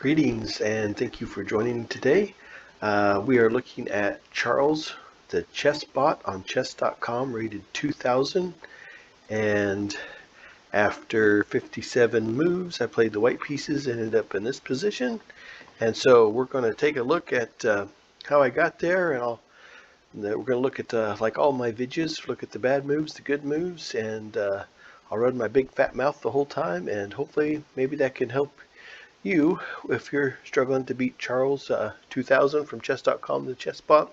Greetings and thank you for joining today. We are looking at Charles the Chessbot on chess.com, rated 2000. And after 57 moves, I played the white pieces and ended up in this position. And so we're going to take a look at how I got there, and we're going to look at like all my videos, look at the bad moves, the good moves, and I'll run my big fat mouth the whole time, and hopefully maybe that can help you if you're struggling to beat Charles 2000 from chess.com, the Chessbot.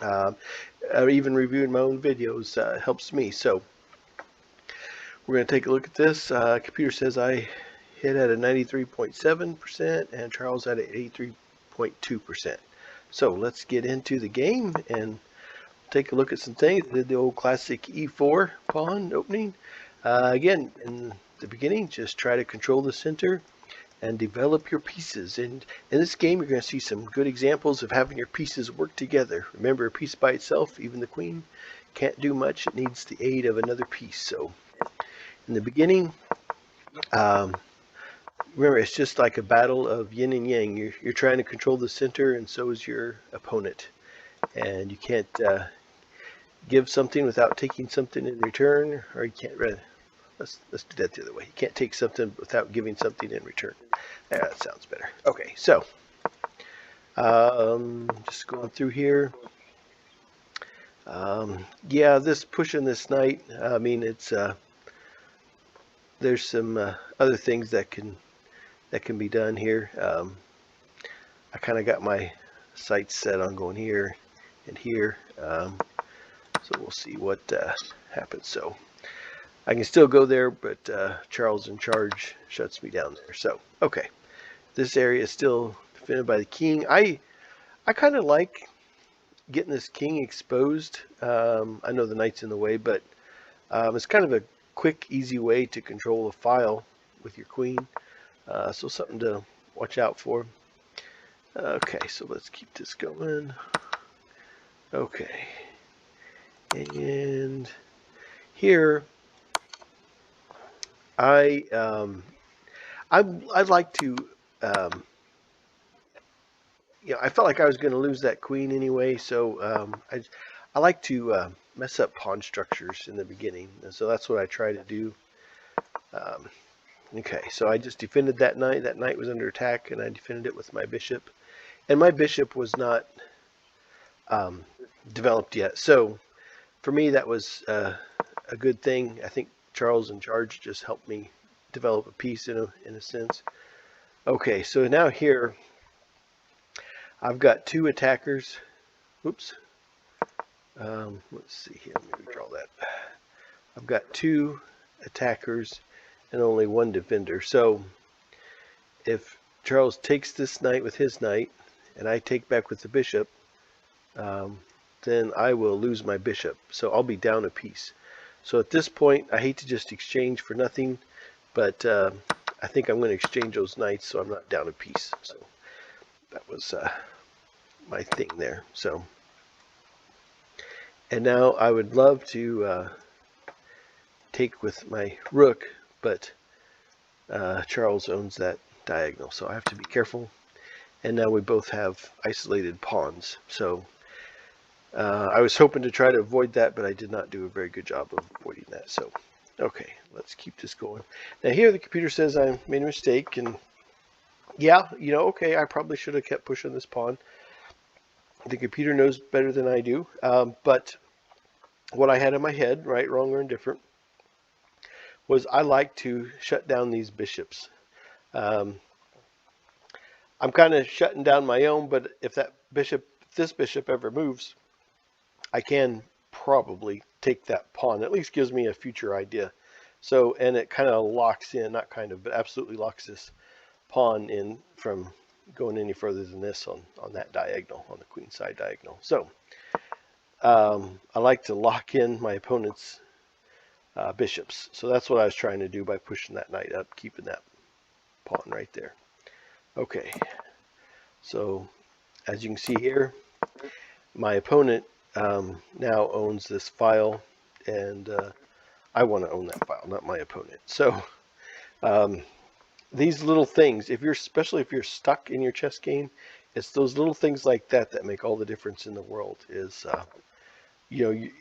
Or even reviewing my own videos helps me. So we're going to take a look at this. Computer says I hit at a 93.7% and Charles at an 83.2%. So let's get into the game and take a look at some things. I did the old classic e4 pawn opening. Again, in the beginning, just try to control the center and develop your pieces. And in this game, you're going to see some good examples of having your pieces work together. Remember, a piece by itself, even the queen, can't do much. It needs the aid of another piece. So in the beginning, remember, it's just like a battle of yin and yang. You're trying to control the center, and so is your opponent. And you can't give something without taking something in return, or you can't let's do that the other way. You can't take something without giving something in return. Yeah, that sounds better. Okay, so just going through here. Yeah, this pushing this knight. I mean, it's there's some other things that can be done here. I kind of got my sights set on going here and here. So we'll see what happens. So I can still go there, but Charles in charge shuts me down there. So, okay. This area is still defended by the king. I kind of like getting this king exposed. I know the knight's in the way, but it's kind of a quick, easy way to control a file with your queen. So something to watch out for. Okay, so let's keep this going. Okay. And here, I'd like to, I felt like I was going to lose that queen anyway, so I like to mess up pawn structures in the beginning, and so that's what I try to do. Okay, so I just defended that knight. That knight was under attack, and I defended it with my bishop, and my bishop was not developed yet. So for me, that was a good thing. I think Charles in charge just helped me develop a piece in a sense. Okay, so now here I've got two attackers. Oops. Let's see here. Let me redraw that. I've got two attackers and only one defender. So if Charles takes this knight with his knight and I take back with the bishop, then I will lose my bishop. So I'll be down a piece. So at this point, I hate to just exchange for nothing, but I think I'm going to exchange those knights so I'm not down a piece. So that was my thing there. So, and now I would love to take with my rook, but Charles owns that diagonal, so I have to be careful. And now we both have isolated pawns. So I was hoping to try to avoid that, but I did not do a very good job of avoiding that. So, okay, let's keep this going. Now here the computer says I made a mistake, and yeah, okay, I probably should have kept pushing this pawn. The computer knows better than I do, but what I had in my head, right, wrong, or indifferent, was I like to shut down these bishops. I'm kind of shutting down my own, but if this bishop ever moves, I can probably take that pawn. At least gives me a future idea. So, and it kind of locks in, not kind of, but absolutely locks this pawn in from going any further than this on that diagonal, on the queen side diagonal. So, I like to lock in my opponent's bishops. So that's what I was trying to do by pushing that knight up, keeping that pawn right there. Okay, so as you can see here, my opponent now owns this file, and I want to own that file, not my opponent. So these little things, especially if you're stuck in your chess game, it's those little things like that that make all the difference in the world.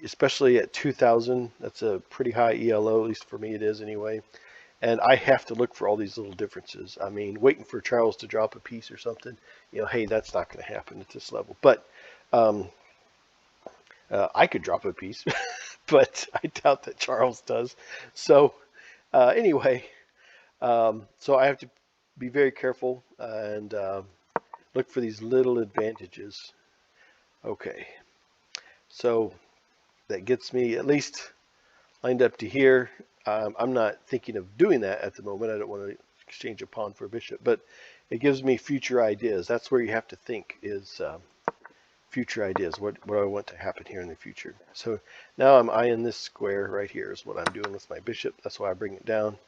Especially at 2000, that's a pretty high ELO, at least for me it is anyway. And I have to look for all these little differences. I mean, waiting for Charles to drop a piece or something, hey, that's not going to happen at this level. But I could drop a piece, but I doubt that Charles does. So anyway, so I have to be very careful and look for these little advantages. Okay, so that gets me at least lined up to here. I'm not thinking of doing that at the moment. I don't want to exchange a pawn for a bishop, but it gives me future ideas. That's where you have to think, is future ideas. What I want to happen here in the future. So now I'm eyeing this square right here is what I'm doing with my bishop. That's why I bring it down.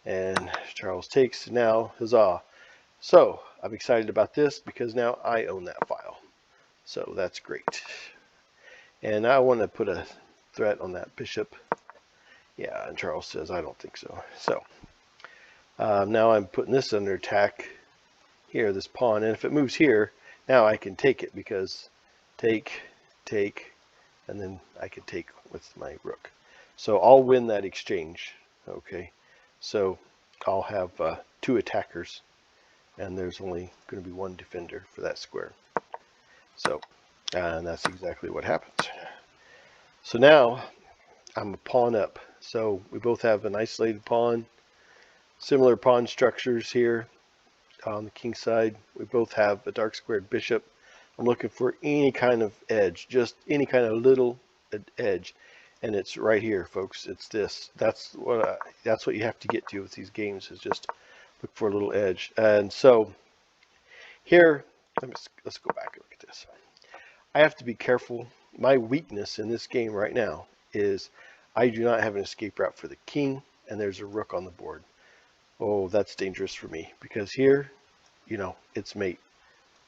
And Charles takes. Now, huzzah. So I'm excited about this because now I own that file. So that's great. And now I want to put a threat on that bishop. Yeah, and Charles says, I don't think so. So now I'm putting this under attack here, this pawn. And if it moves here, now I can take it because take, and then I can take with my rook. So I'll win that exchange. Okay, so I'll have 2 attackers, and there's only going to be 1 defender for that square. So, and that's exactly what happens. So now I'm a pawn up. So we both have an isolated pawn, similar pawn structures here on the king side. We both have a dark squared bishop. I'm looking for any kind of edge, just any kind of little edge, and it's right here, folks. It's this. That's what you have to get to with these games, is just look for a little edge. And so here, let's go back and look at this. I have to be careful. My weakness in this game right now is I do not have an escape route for the king, and there's a rook on the board. Oh, that's dangerous for me, because here, it's mate.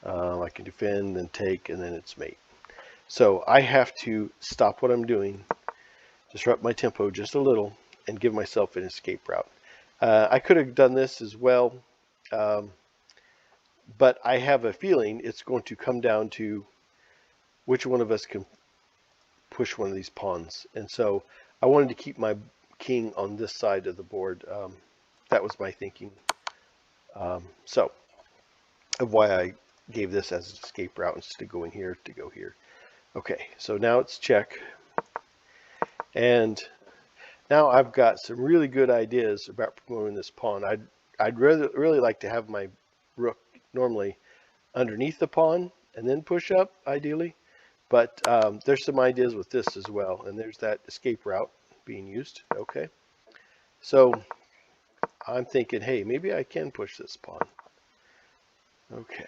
I can defend and take, and then it's mate. So I have to stop what I'm doing, disrupt my tempo just a little, and give myself an escape route. I could have done this as well, but I have a feeling it's going to come down to which one of us can push one of these pawns. And so I wanted to keep my king on this side of the board. That was my thinking. So of why I gave this as an escape route instead of going here to go here. Okay, so now it's check. And now I've got some really good ideas about promoting this pawn. I'd really like to have my rook normally underneath the pawn and then push up, ideally. But there's some ideas with this as well. And there's that escape route being used. Okay, so I'm thinking, hey, maybe I can push this pawn. Okay,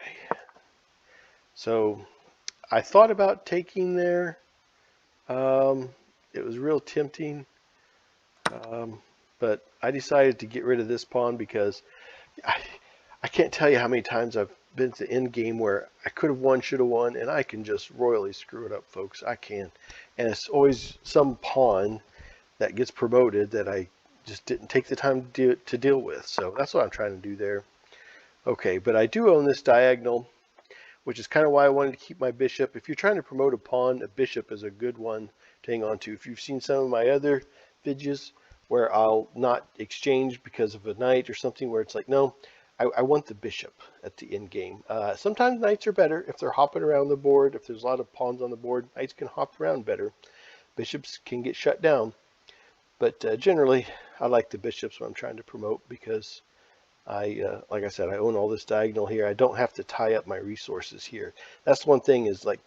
so I thought about taking there. It was real tempting, but I decided to get rid of this pawn because I can't tell you how many times I've been to the end game where I could have won, should have won, and I can just royally screw it up, folks. I can. And it's always some pawn that gets promoted that I just didn't take the time to deal with. So that's what I'm trying to do there. Okay, but I do own this diagonal, which is kind of why I wanted to keep my bishop. If you're trying to promote a pawn, a bishop is a good one to hang on to. If you've seen some of my other videos where I'll not exchange because of a knight or something, where it's like, no, I want the bishop at the end game. Sometimes knights are better if they're hopping around the board. If there's a lot of pawns on the board, knights can hop around better. Bishops can get shut down. But generally, I like the bishops when I'm trying to promote, because like I said, I own all this diagonal here. I don't have to tie up my resources here. That's one thing, is like,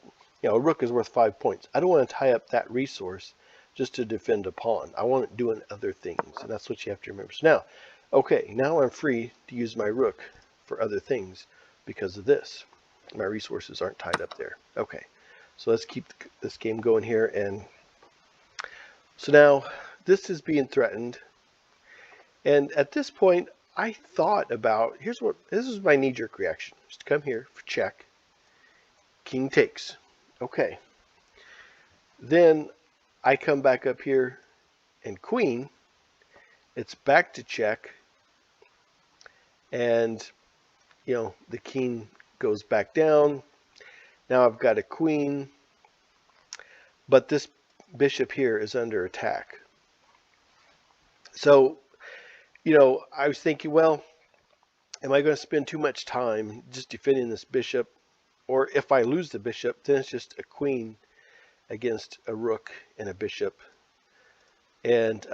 a rook is worth 5 points. I don't want to tie up that resource just to defend a pawn. I want it doing other things, and that's what you have to remember. So now, okay, now I'm free to use my rook for other things because of this. My resources aren't tied up there. Okay, so let's keep this game going here. And so now this is being threatened. And at this point, I thought about, this is my knee-jerk reaction. Just come here for check. King takes. Okay. Then I come back up here and queen. It's back to check. and the king goes back down. Now I've got a queen, but this bishop here is under attack. So, I was thinking, well, am I going to spend too much time just defending this bishop? Or if I lose the bishop, then it's just a queen against a rook and a bishop. And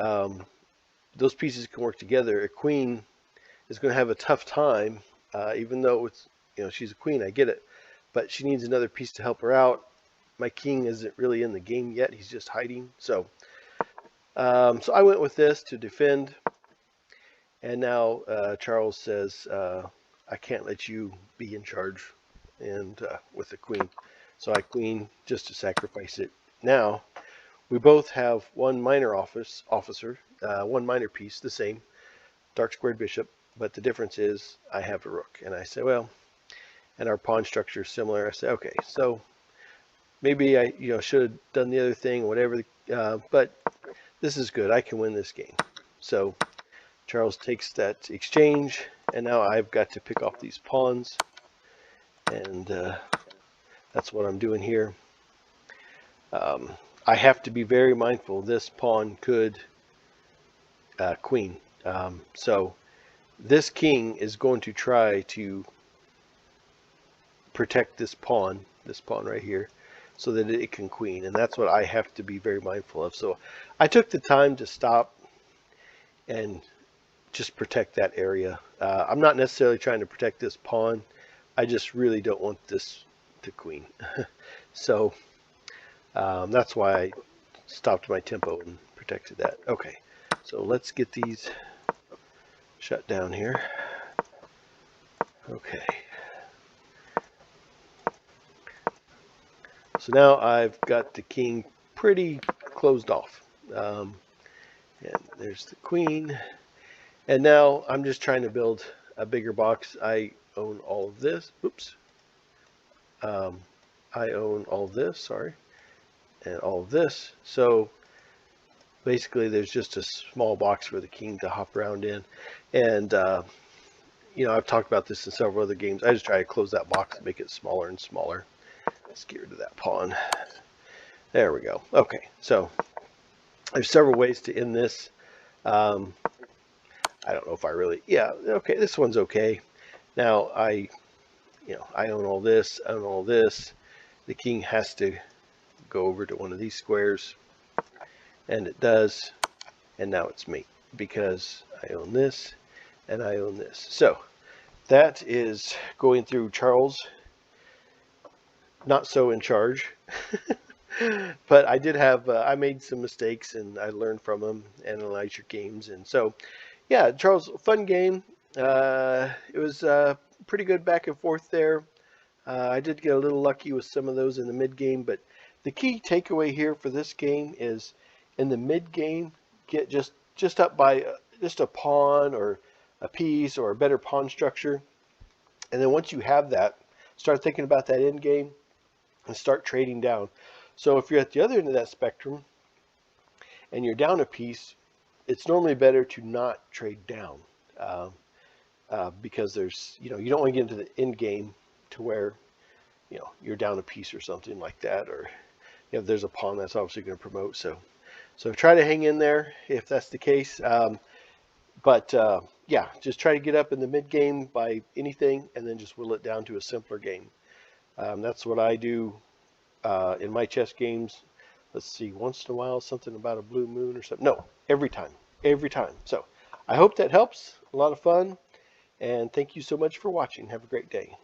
those pieces can work together. A queen is going to have a tough time, even though it's, she's a queen, I get it. But she needs another piece to help her out. My king isn't really in the game yet. He's just hiding. So I went with this to defend. And now Charles says, I can't let you be in charge and with the queen. So I queen just to sacrifice it. Now, we both have one minor officer, one minor piece, the same, dark squared bishop. But the difference is I have a rook. And I say, well, and our pawn structure is similar. I say, okay, so maybe I should have done the other thing, or whatever. But this is good. I can win this game. So Charles takes that exchange, and now I've got to pick off these pawns, and that's what I'm doing here. I have to be very mindful. This pawn could queen. So this king is going to try to protect this pawn right here, so that it can queen, and that's what I have to be very mindful of. So I took the time to stop and just protect that area. I'm not necessarily trying to protect this pawn. I just really don't want this to queen. So that's why I stopped my tempo and protected that. Okay, so let's get these shut down here. Okay. So now I've got the king pretty closed off. And there's the queen. And now I'm just trying to build a bigger box. I own all of this. Oops. I own all of this, sorry. And all of this. So basically there's just a small box for the king to hop around in. And, I've talked about this in several other games. I just try to close that box and make it smaller and smaller. Let's get rid of that pawn. There we go. Okay, so there's several ways to end this. I don't know if I really, yeah, okay, this one's okay. Now I own all this, I own all this. The king has to go over to one of these squares, and it does, and now it's mate, because I own this, and I own this. So that is going through Charles. Not so in charge. But I did have, I made some mistakes, and I learned from them, analyze your games. And so, yeah, Charles, fun game. It was pretty good back and forth there. I did get a little lucky with some of those in the mid game, but the key takeaway here for this game is in the mid game, get just up by just a pawn or a piece or a better pawn structure. And then once you have that, start thinking about that end game and start trading down. So if you're at the other end of that spectrum and you're down a piece, it's normally better to not trade down because there's, you don't want to get into the end game to where, you're down a piece or something like that, or, there's a pawn that's obviously going to promote. So try to hang in there if that's the case. But yeah, just try to get up in the mid game by anything and then just whittle it down to a simpler game. That's what I do in my chess games. Let's see, once in a while, something about a blue moon or something. No, every time. So I hope that helps. A lot of fun. And thank you so much for watching. Have a great day.